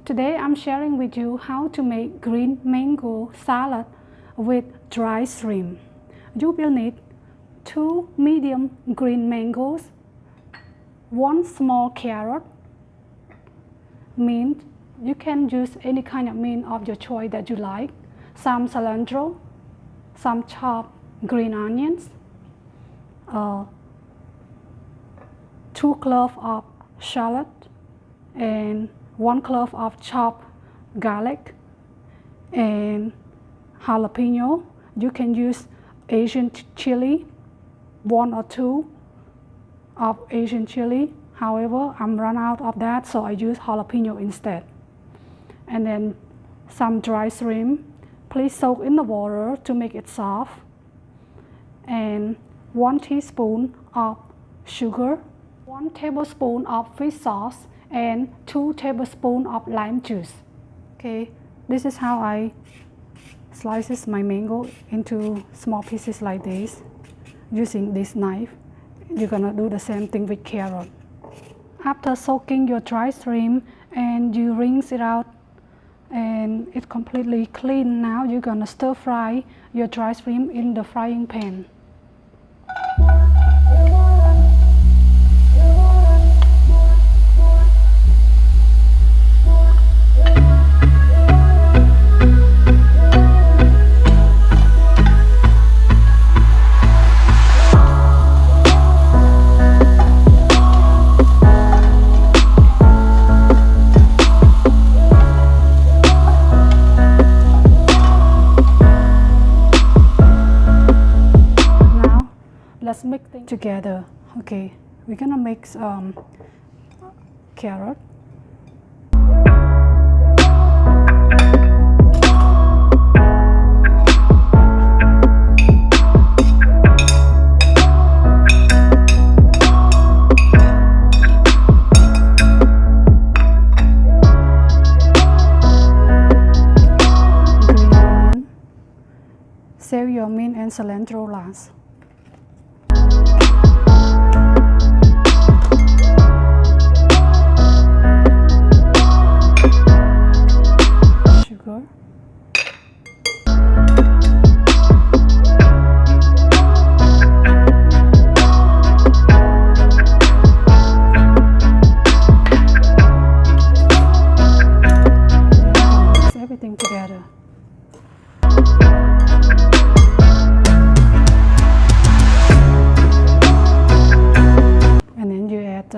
Today I'm sharing with you how to make green mango salad with dry shrimp. You will need 2 medium green mangoes, 1 small carrot, mint. You can use any kind of mint of your choice that you like, some cilantro, some chopped green onions, 2 cloves of shallot, and 1 clove of chopped garlic, and jalapeno. You can use Asian chili, 1 or 2 of Asian chili. However, I'm run out of that, so I use jalapeno instead. And then some dry shrimp. Please soak in the water to make it soft. And 1 teaspoon of sugar, 1 tablespoon of fish sauce, and 2 tablespoons of lime juice. Okay, this is how I slices my mango into small pieces like this using this knife. You're gonna do the same thing with carrot. After soaking your dry shrimp and you rinse it out and it's completely clean, now you're gonna stir fry your dry shrimp in the frying pan. Let's mix things together. Okay, we're gonna mix carrot, green onion, save your mint and cilantro last. Sugar, mix everything together. And then you add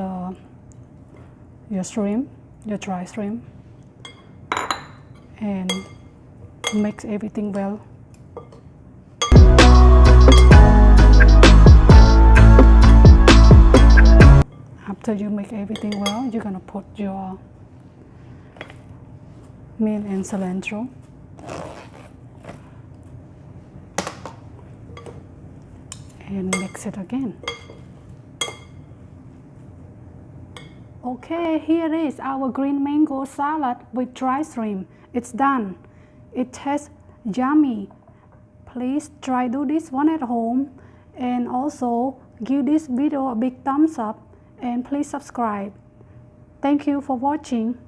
your shrimp, your dry shrimp, and mix everything well. After you make everything well, you're gonna put your mint and cilantro, and mix it again. Okay, here is our green mango salad with dry shrimp. It's done. It tastes yummy. Please try do this one at home, and also give this video a big thumbs up, and please subscribe. Thank you for watching.